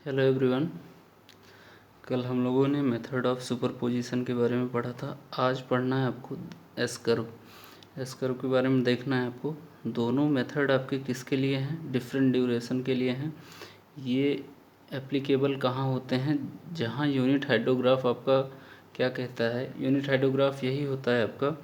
Hello everyone. कल हम लोगों ने मेथड ऑफ सुपरपोजिशन के बारे में पढ़ा था। आज पढ़ना है आपको एस कर्व। एस कर्व के बारे में देखना है आपको। दोनों मेथड आपके किसके लिए हैं? डिफरेंट ड्यूरेशन के लिए हैं। ये एप्लीकेबल कहाँ होते हैं? जहाँ यूनिट हाइड्रोग्राफ आपका क्या कहता है, यूनिट हाइड्रोग्राफ यही होता है आपका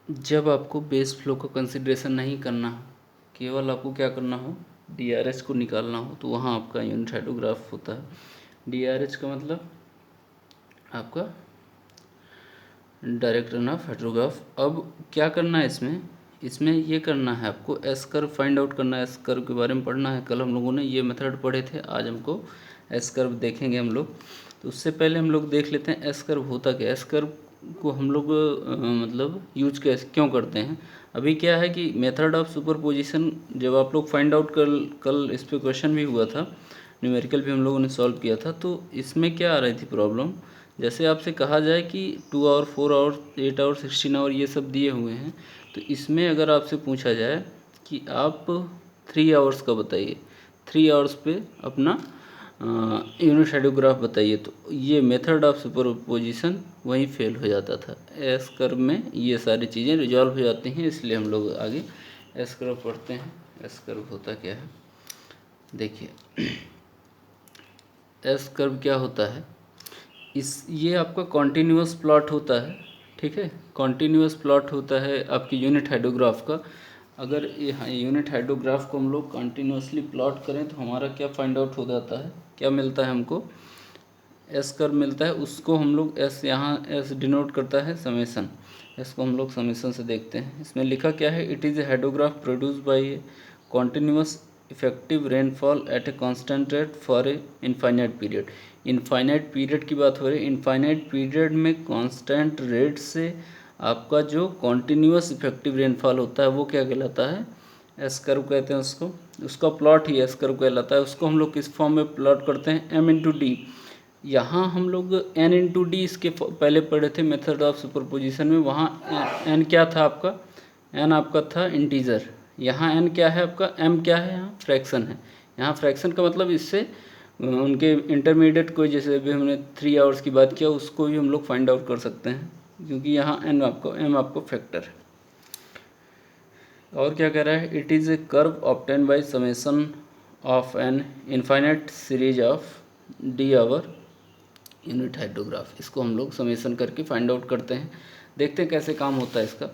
जब आपको बेस फ्लो का कंसिडरेशन नहीं करना हो, केवल आपको क्या करना हो, डीआरएच को निकालना हो, तो वहाँ आपका यूनिट हाइड्रोग्राफ होता है। डीआरएच का मतलब आपका डायरेक्ट रन ऑफ हाइड्रोग्राफ। अब क्या करना है इसमें ये करना है आपको एस कर्व फाइंड आउट करना है। एस कर्व के बारे में पढ़ना है। कल हम लोगों ने ये मेथड पढ़े थे, आज हमको एस कर्व देखेंगे हम लोग। तो उससे पहले हम लोग देख लेते हैं एस कर्व होता क्या है। एस कर्व को हम लोग मतलब यूज कैसे क्यों करते हैं। अभी क्या है कि मेथड ऑफ सुपरपोजिशन जब आप लोग फाइंड आउट कल इस पर क्वेश्चन भी हुआ था, न्यूमेरिकल भी हम लोगों ने सॉल्व किया था। तो इसमें क्या आ रही थी प्रॉब्लम, जैसे आपसे कहा जाए कि 2 आवर 4 आवर 8 आवर 16 आवर ये सब दिए हुए हैं, तो इसमें अगर आपसे पूछा जाए कि आप 3 आवर्स का बताइए, 3 आवर्स पे अपना यूनिट हाइड्रोग्राफ बताइए, तो ये मेथड ऑफ सुपरपोजिशन वहीं फेल हो जाता था। एस कर्व में ये सारी चीज़ें रिजॉल्व हो जाती हैं, इसलिए हम लोग आगे एस कर्व पढ़ते हैं। एस कर्व होता क्या है देखिए। एस कर्व क्या होता है, ये आपका कॉन्टीन्यूअस प्लॉट होता है। ठीक है, कॉन्टीन्यूअस प्लॉट होता है आपकी यूनिट हाइड्रोग्राफ का। अगर यूनिट हाइड्रोग्राफ को हम लोग कंटिन्यूसली प्लॉट करें तो हमारा क्या फाइंड आउट हो जाता है, क्या मिलता है हमको, एस कर्व मिलता है। उसको हम लोग एस, यहाँ एस डिनोट करता है समेसन। एस को हम लोग समेसन से देखते हैं। इसमें लिखा क्या है, it is a hydrograph produce by a continuous effective rainfall at a constant rate for a infinite period. Infinite period की बात हो रही है। इनफाइनाइट पीरियड में कांस्टेंट रेट से आपका जो कॉन्टिन्यूस इफेक्टिव रेनफॉल होता है वो क्या कहलाता है, एस कर्व कहते हैं उसको। उसका प्लॉट ही एस कर्व कहलाता है। उसको हम लोग किस फॉर्म में प्लॉट करते हैं, एम इंटू डी। यहाँ हम लोग एन इंटू डी इसके पहले पढ़े थे मेथड ऑफ सुपरपोजिशन में। वहाँ एन क्या था आपका, एन आपका था इंटीजर। यहाँ एन क्या है आपका, एम क्या है, यहाँ फ्रैक्शन है। यहाँ फ्रैक्शन का मतलब इससे उनके इंटरमीडिएट को, जैसे अभी हमने 3 आवर्स की बात किया, उसको भी हम लोग फाइंड आउट कर सकते हैं, क्योंकि यहाँ एन आपको, एम आपको फैक्टर है। और क्या कह रहा है, it is a curve obtain by summation of an infinite series of D hour unit hydrograph. इसको हम लोग समेसन करके फाइंड आउट करते हैं। देखते हैं कैसे काम होता है इसका।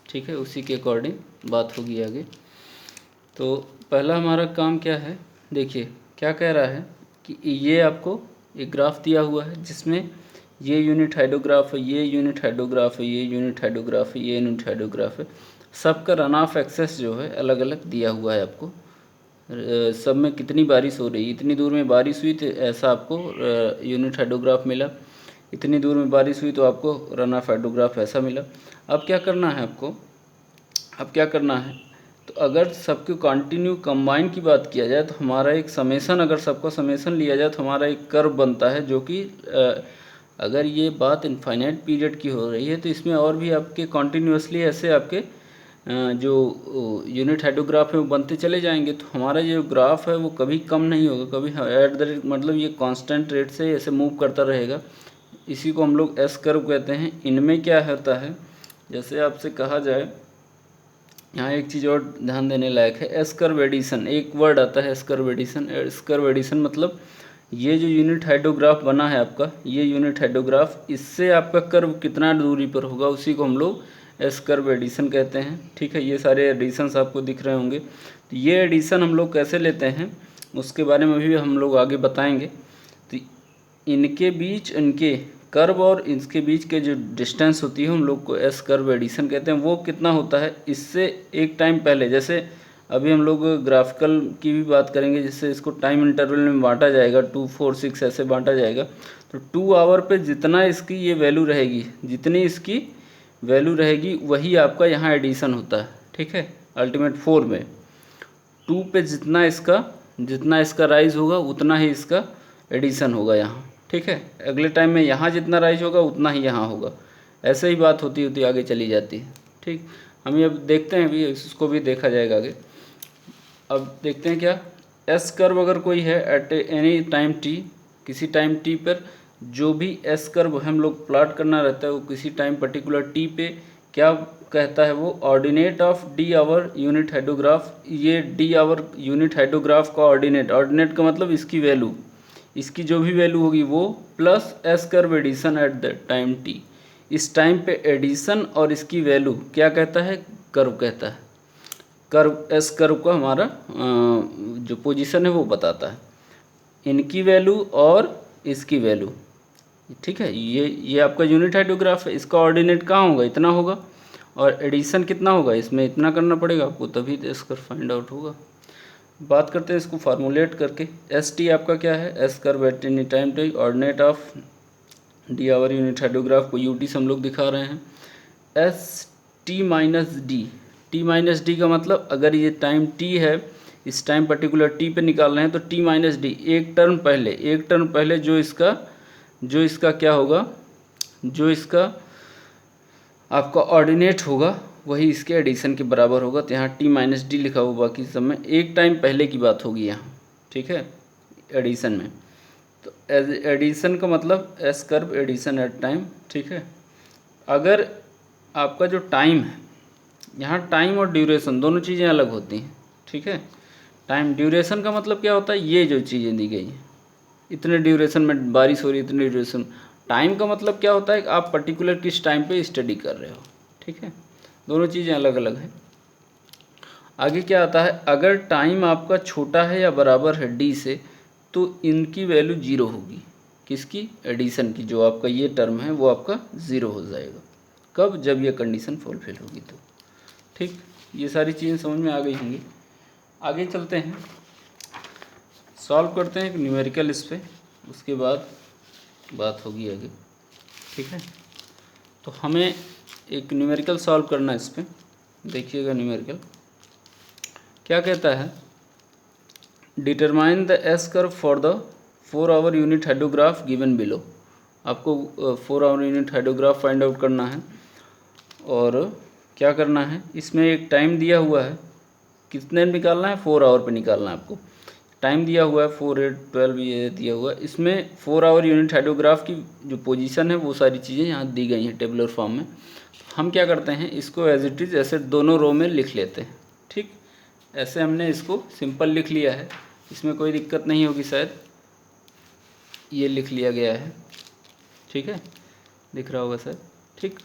ठीक है, उसी के अकॉर्डिंग बात होगी आगे। तो पहला हमारा काम क्या है, देखिए क्या कह रहा है कि ये आपको एक ग्राफ दिया हुआ है जिसमें ये यूनिट हाइड्रोग्राफ है, ये यूनिट हाइड्रोग्राफ है, ये यूनिट हाइड्रोग्राफ है, ये यूनिट हाइड्रोग्राफ है। सबका रन ऑफ एक्सेस जो है अलग अलग दिया हुआ है आपको। सब में कितनी बारिश हो रही है, इतनी दूर में बारिश हुई तो ऐसा आपको यूनिट हाइड्रोग्राफ मिला, इतनी दूर में बारिश हुई तो आपको रन ऑफ हाइड्रोग्राफ ऐसा मिला। अब क्या करना है आपको, अब क्या करना है, तो अगर सबके कंटिन्यू कंबाइन की बात किया जाए तो हमारा एक समेसन, अगर सबका समेसन लिया जाए तो हमारा एक कर्व बनता है, जो कि अगर ये बात इनफाइनाइट पीरियड की हो रही है तो इसमें और भी आपके कॉन्टीन्यूसली ऐसे आपके जो यूनिट हाइड्रोग्राफ है वो बनते चले जाएंगे। तो हमारा जो ग्राफ है वो कभी कम नहीं होगा, कभी एट द रेट, मतलब ये कांस्टेंट रेट से ऐसे मूव करता रहेगा। इसी को हम लोग एस कर्व कहते हैं। इनमें क्या होता है, जैसे आपसे कहा जाए, यहाँ एक चीज़ और ध्यान देने लायक है, एस कर्व एडिशन, एक वर्ड आता है S curve addition. S curve addition मतलब ये जो यूनिट हाइड्रोग्राफ बना है आपका, ये यूनिट हाइड्रोग्राफ, इससे आपका कर्व कितना दूरी पर होगा, उसी को हम लोग एस कर्व एडिशन कहते हैं। ठीक है, ये सारे एडिशंस आपको दिख रहे होंगे। तो ये एडिशन हम लोग कैसे लेते हैं उसके बारे में भी हम लोग आगे बताएंगे। तो इनके बीच, इनके कर्व और इसके बीच के जो डिस्टेंस होती है हम लोग को एस कर्व एडिशन कहते हैं। वो कितना होता है, इससे एक टाइम पहले, जैसे अभी हम लोग ग्राफिकल की भी बात करेंगे, जिससे इसको टाइम इंटरवल में बांटा जाएगा, 2 4 6 ऐसे बांटा जाएगा। तो 2 आवर पे जितना इसकी ये वैल्यू रहेगी, जितनी इसकी वैल्यू रहेगी वही आपका यहाँ एडिशन होता है। ठीक है, अल्टीमेट 4 में 2 पे जितना इसका राइज होगा उतना ही इसका एडिशन होगा यहाँ। ठीक है, अगले टाइम में यहाँ जितना राइज होगा उतना ही यहाँ होगा। ऐसे ही बात होती होती आगे चली जाती है। ठीक, हम ये अब देखते हैं, अभी इसको भी देखा जाएगा आगे। अब देखते हैं क्या, एस कर्व अगर कोई है एट एनी टाइम टी, किसी टाइम टी पर जो भी एस कर्व हम लोग प्लॉट करना रहता है वो किसी टाइम पर्टिकुलर टी पे क्या कहता है, वो ordinate of D hour unit hydrograph. ये डी आवर यूनिट हाइड्रोग्राफ का ऑर्डिनेट, ऑर्डिनेट का मतलब इसकी वैल्यू, इसकी जो भी वैल्यू होगी वो plus S curve addition at the time T. इस टाइम पे एडिशन और इसकी वैल्यू क्या कहता है, कर्व कहता है। कर्व एस कर्व का हमारा जो पोजीशन है वो बताता है, इनकी वैल्यू और इसकी वैल्यू, ठीक है। ये आपका यूनिट हाइड्रोग्राफ है, इसका ऑर्डिनेट कहाँ होगा, इतना होगा, और एडिशन कितना होगा, इसमें इतना करना पड़ेगा आपको, तभी एस कर्व फाइंड आउट होगा। बात करते हैं इसको फार्मूलेट करके। एस टी आपका क्या है, S curve at any time T, ordinate of D hour unit hydrograph को यूटी से हम लोग दिखा रहे हैं। S T minus D, T minus D का मतलब अगर ये टाइम टी है, इस टाइम पर्टिकुलर टी पे निकाल रहे हैं तो टी माइनस डी, एक टर्म पहले जो इसका क्या होगा, जो इसका आपका ऑर्डिनेट होगा वही इसके एडिशन के बराबर होगा। तो यहाँ टी माइनस डी लिखा हुआ, बाकी सब में एक टाइम पहले की बात होगी यहाँ, ठीक है, एडिशन में। तो एडिशन का मतलब S curve addition at time, ठीक है। अगर आपका जो टाइम है, यहाँ टाइम और ड्यूरेशन दोनों चीज़ें अलग होती हैं, ठीक है। टाइम ड्यूरेशन का मतलब क्या होता है, ये जो चीज़ें दी गई हैं, इतने ड्यूरेशन में बारिश हो रही है, इतने ड्यूरेशन। टाइम का मतलब क्या होता है कि आप पर्टिकुलर किस टाइम पे स्टडी कर रहे हो, ठीक है। दोनों चीज़ें अलग अलग हैं। आगे क्या आता है, अगर टाइम आपका छोटा है या बराबर है डी से तो इनकी वैल्यू ज़ीरो होगी, किसकी, एडिशन की। जो आपका ये टर्म है वो आपका ज़ीरो हो जाएगा, कब, जब ये कंडीशन फुलफिल होगी तो, ठीक। ये सारी चीज़ें समझ में आ गई होंगी। आगे चलते हैं, सॉल्व करते हैं एक न्यूमेरिकल इस पर, उसके बाद बात होगी आगे, ठीक है। तो हमें एक न्यूमेरिकल सॉल्व करना है इस पर। देखिएगा न्यूमेरिकल क्या कहता है, determine the S curve for the 4 hour unit hydrograph given below. आपको 4 hour unit hydrograph find out करना है, और क्या करना है, इसमें एक टाइम दिया हुआ है, कितने निकालना है, 4 आवर पे निकालना है आपको। टाइम दिया हुआ है 4, 8, 12 ये दिया हुआ है। इसमें 4 आवर यूनिट हाइड्रोग्राफ की जो पोजीशन है वो सारी चीज़ें यहाँ दी गई हैं टेबुलर फॉर्म में। हम क्या करते हैं, इसको एज इट इज़ ऐसे दोनों रो में लिख लेते हैं, ठीक। ऐसे हमने इसको सिंपल लिख लिया है, इसमें कोई दिक्कत नहीं होगी शायद, ये लिख लिया गया है, ठीक है, दिख रहा होगा शायद, ठीक।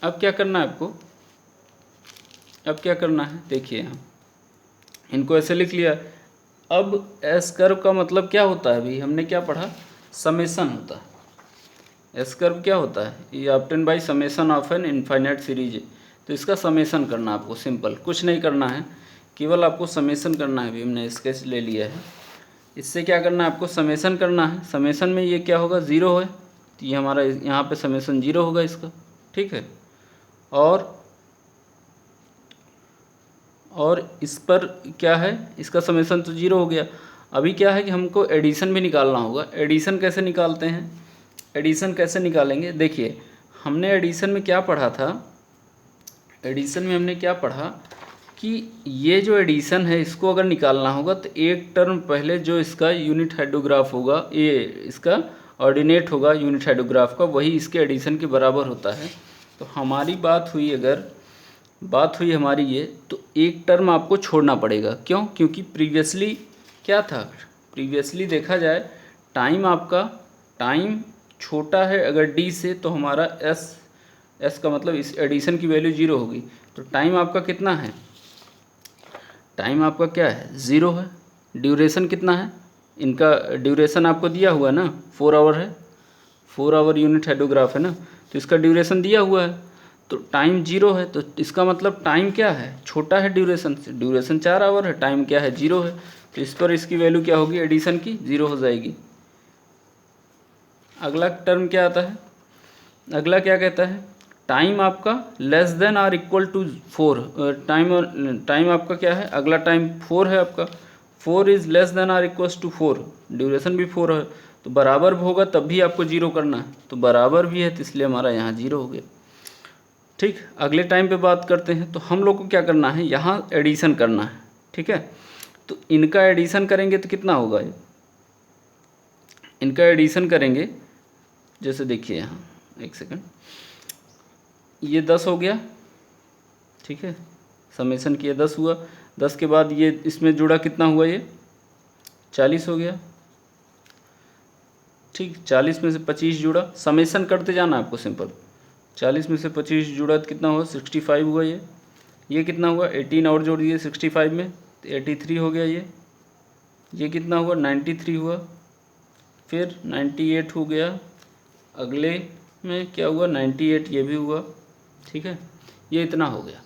अब क्या करना है आपको, अब क्या करना है, देखिए यहाँ इनको ऐसे लिख लिया। अब एस कर्व का मतलब क्या होता है, अभी हमने क्या पढ़ा, समेसन होता है। एस कर्व क्या होता है, ये obtain by summation of an infinite series. तो इसका समेसन करना आपको, सिंपल, कुछ नहीं करना है, केवल आपको समेसन करना है। अभी हमने स्केच ले लिया है, इससे क्या करना है आपको, समेसन करना है। समेसन में ये क्या होगा, ज़ीरो है, तो ये हमारा यहाँ पे समेसन ज़ीरो होगा इसका, ठीक है। और इस पर क्या है, इसका समेसन तो ज़ीरो हो गया। अभी क्या है कि हमको एडिशन भी निकालना होगा। एडिशन कैसे निकालते हैं, एडिशन कैसे निकालेंगे, देखिए हमने एडिशन में क्या पढ़ा था, एडिशन में हमने क्या पढ़ा कि ये जो एडिशन है इसको अगर निकालना होगा तो एक टर्म पहले जो इसका यूनिट हाइड्रोग्राफ होगा, ये इसका ऑर्डिनेट होगा यूनिट हाइड्रोग्राफ का, वही इसके एडिशन के बराबर होता है। तो हमारी बात हुई, अगर बात हुई हमारी ये, तो एक टर्म आपको छोड़ना पड़ेगा। क्यों, क्योंकि प्रीवियसली क्या था, प्रीवियसली देखा जाए टाइम आपका, टाइम छोटा है अगर डी से तो हमारा एस का मतलब इस एडिशन की वैल्यू ज़ीरो होगी। तो टाइम आपका कितना है, टाइम आपका क्या है, ज़ीरो है। ड्यूरेशन कितना है, इनका ड्यूरेशन आपको दिया हुआ है ना, 4 आवर है, 4 आवर यूनिट हाइड्रोग्राफ है ना, तो इसका ड्यूरेशन दिया हुआ है। तो टाइम जीरो है, तो इसका मतलब टाइम क्या है, छोटा है ड्यूरेशन से। ड्यूरेशन 4 आवर है, टाइम क्या है, जीरो है, तो इस पर इसकी वैल्यू क्या होगी, एडिशन की, ज़ीरो हो जाएगी। अगला टर्म क्या आता है, अगला क्या कहता है, टाइम आपका less than or equal to 4। Time आपका क्या है, अगला टाइम 4 है आपका, 4 is less than or equals to 4, duration भी 4 है, तो बराबर होगा तब भी आपको जीरो करना है, तो बराबर भी है तो इसलिए हमारा यहाँ जीरो हो गया, ठीक। अगले टाइम पे बात करते हैं, तो हम लोग को क्या करना है, यहाँ एडिशन करना है, ठीक है। तो इनका एडिशन करेंगे तो कितना होगा ये, इनका एडिशन करेंगे, जैसे देखिए यहाँ एक सेकंड, ये 10 हो गया, ठीक है, समेसन किया 10 हुआ, 10 के बाद ये इसमें जुड़ा कितना हुआ, ये 40 हो गया, ठीक, 40 में से 25 जुड़ा, समेसन करते जाना आपको सिंपल, 40 में से 25 जुड़ा तो कितना हुआ 65 हुआ, ये कितना हुआ 18 और जोड़ दिए 65 में तो 83 हो गया, ये कितना हुआ 93 हुआ, फिर 98 हो गया, अगले में क्या हुआ 98, ये भी हुआ, ठीक है, ये इतना हो गया।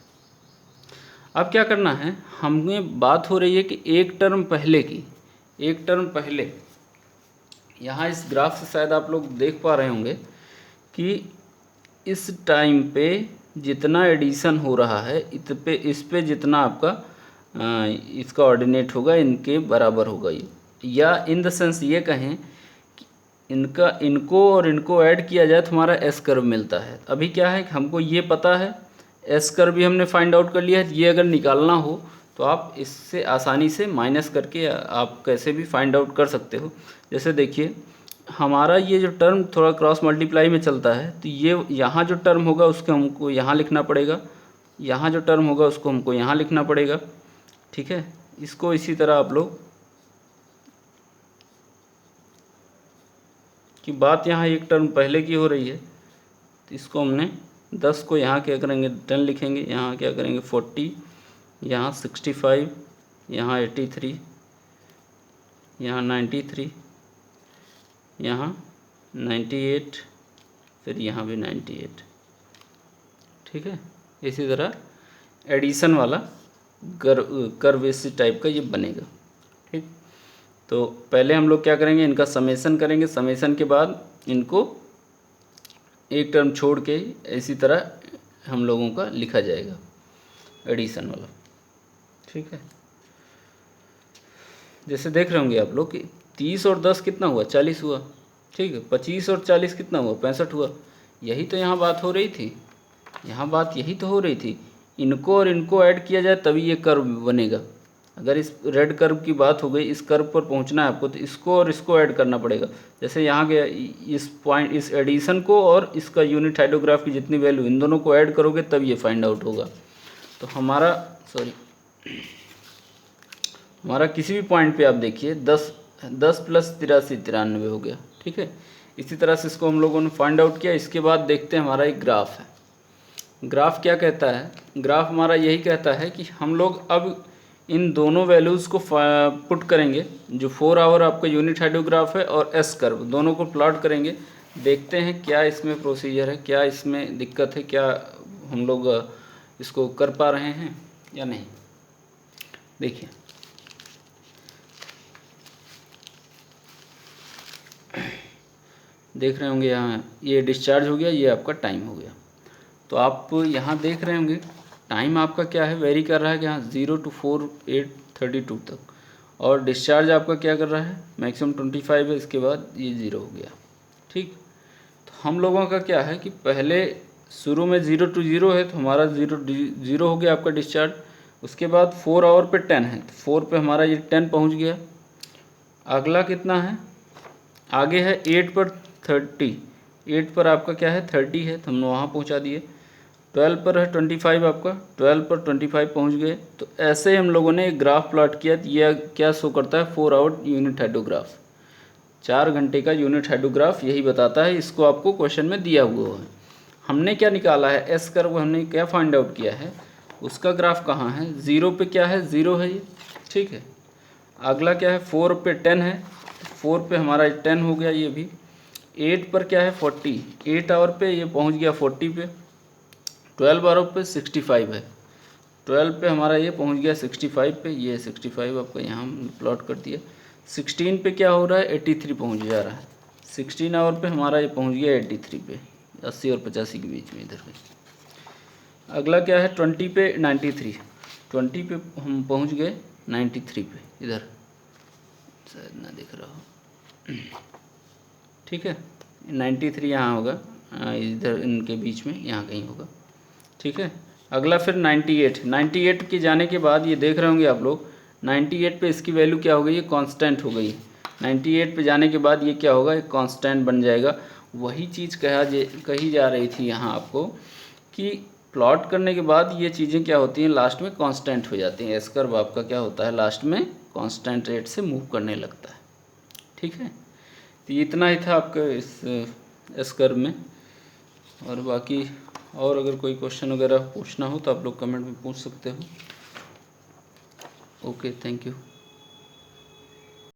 अब क्या करना है, हमें बात हो रही है कि एक टर्म पहले की, एक टर्म पहले, यहाँ इस ग्राफ से शायद आप लोग देख पा रहे होंगे कि इस टाइम पे जितना एडिशन हो रहा है इस पे जितना आपका इसका ऑर्डिनेट होगा इनके बराबर होगा ये, या इन द सेंस ये कहें कि इनको और इनको ऐड किया जाए तो हमारा एस कर्व मिलता है। अभी क्या है कि हमको ये पता है, एस कर्व भी हमने फाइंड आउट कर लिया है, ये अगर निकालना हो तो आप इससे आसानी से माइनस करके आप कैसे भी फाइंड आउट कर सकते हो। जैसे देखिए हमारा ये जो टर्म थोड़ा क्रॉस मल्टीप्लाई में चलता है, तो ये यहाँ जो टर्म होगा उसको हमको यहाँ लिखना पड़ेगा, यहाँ जो टर्म होगा उसको हमको यहाँ लिखना पड़ेगा, ठीक है। इसको इसी तरह आप लोग कि बात यहाँ एक टर्म पहले की हो रही है, तो इसको हमने 10 को यहाँ क्या करेंगे 10 लिखेंगे, यहाँ क्या करेंगे 40, यहाँ 65, यहाँ 83, यहाँ 93, यहाँ 98, फिर यहाँ भी 98, ठीक है। इसी तरह एडिशन वाला कर्व इसी टाइप का ये बनेगा, ठीक। तो पहले हम लोग क्या करेंगे, इनका समेसन करेंगे, समेसन के बाद इनको एक टर्म छोड़ के इसी तरह हम लोगों का लिखा जाएगा एडिशन वाला, ठीक है। जैसे देख रहे होंगे आप लोग कि 30 और 10 कितना हुआ 40 हुआ, ठीक है, 25 और 40 कितना हुआ 65 हुआ। यही तो यहाँ बात हो रही थी, यहाँ बात यही तो हो रही थी, इनको और इनको ऐड किया जाए तभी ये कर्व बनेगा। अगर इस रेड कर्व की बात हो गई, इस कर्व पर पहुँचना है आपको तो इसको और इसको ऐड करना पड़ेगा। जैसे यहाँ के इस पॉइंट, इस एडिशन को और इसका यूनिट हाइड्रोग्राफ की जितनी वैल्यू, इन दोनों को ऐड करोगे तब ये फाइंड आउट होगा। तो हमारा हमारा किसी भी पॉइंट पे आप देखिए 10 प्लस 83 93 हो गया, ठीक है। इसी तरह से इसको हम लोगों ने फाइंड आउट किया। इसके बाद देखते हैं हमारा एक ग्राफ है। ग्राफ क्या कहता है, ग्राफ हमारा यही कहता है कि हम लोग अब इन दोनों वैल्यूज़ को पुट करेंगे, जो 4 आवर आपका यूनिट हाइड्रोग्राफ है और एस कर्व, दोनों को प्लॉट करेंगे। देखते हैं क्या इसमें प्रोसीजर है, क्या इसमें दिक्कत है, क्या हम लोग इसको कर पा रहे हैं या नहीं। देखिए देख रहे होंगे यहाँ ये डिस्चार्ज हो गया, ये आपका टाइम हो गया। तो आप यहाँ देख रहे होंगे टाइम आपका क्या है, वेरी कर रहा है कि यहाँ 0 to 4:8:32 तक, और डिस्चार्ज आपका क्या कर रहा है मैक्सिमम 25 है, इसके बाद ये 0 हो गया, ठीक। तो हम लोगों का क्या है कि पहले शुरू में 0 to 0 है, तो हमारा 0 हो गया आपका डिस्चार्ज। उसके बाद 4 आवर पे 10 है, तो 4 पे हमारा ये 10 पहुँच गया। अगला कितना है, आगे है 8 पर 30, 8 पर आपका क्या है 30 है, तो हमने वहाँ पहुँचा दिए। 12 पर है 25 आपका, 12 पर 25 पहुँच गए। तो ऐसे ही हम लोगों ने एक ग्राफ प्लॉट किया। तो यह क्या शो करता है 4 आवर यूनिट हाइड्रोग्राफ, 4 घंटे का यूनिट हाइड्रोग्राफ यही बताता है। इसको आपको क्वेश्चन में दिया हुआ है। हमने क्या निकाला है एस कर्व, हमने क्या फाइंड आउट किया है, उसका ग्राफ कहाँ है, 0 पे क्या है 0 है ये, ठीक है। अगला क्या है 4 पे 10 है, 4 पे हमारा 10 हो गया ये भी। 8 पर क्या है 40, 8 आवर पे ये पहुंच गया 40 पे। 12 आवर पे 65 है, 12 पे हमारा ये पहुंच गया 65 पे, ये 65 आपका यहाँ प्लॉट कर दिया। 16 पे क्या हो रहा है 83 पहुंच जा रहा है। 16 आवर पे हमारा ये पहुंच गया 83 पे, 80 और 85 के बीच में इधर पे। अगला क्या है 20 पे 93, 20 पे हम पहुँच गए 93 पे, इधर शायद ना दिख रहा हो, ठीक है। 93 यहाँ होगा, इधर इनके बीच में यहाँ कहीं होगा, ठीक है। अगला फिर 98 के जाने के बाद ये देख रहे होंगे आप लोग 98 पे इसकी वैल्यू क्या हो गई, ये कांस्टेंट हो गई। 98 पे जाने के बाद ये क्या होगा, एक कांस्टेंट बन जाएगा। वही चीज़ कही जा रही थी यहाँ आपको कि प्लॉट करने के बाद ये चीज़ें क्या होती हैं, लास्ट में कांस्टेंट हो जाती हैं। एस कर्व आपका क्या होता है, लास्ट में कांस्टेंट रेट से मूव करने लगता है। ठीक है, तो ये इतना ही था आपका इस एस कर्व में। और बाकी और अगर कोई क्वेश्चन वगैरह पूछना हो तो आप लोग कमेंट में पूछ सकते हो। Okay, thank you.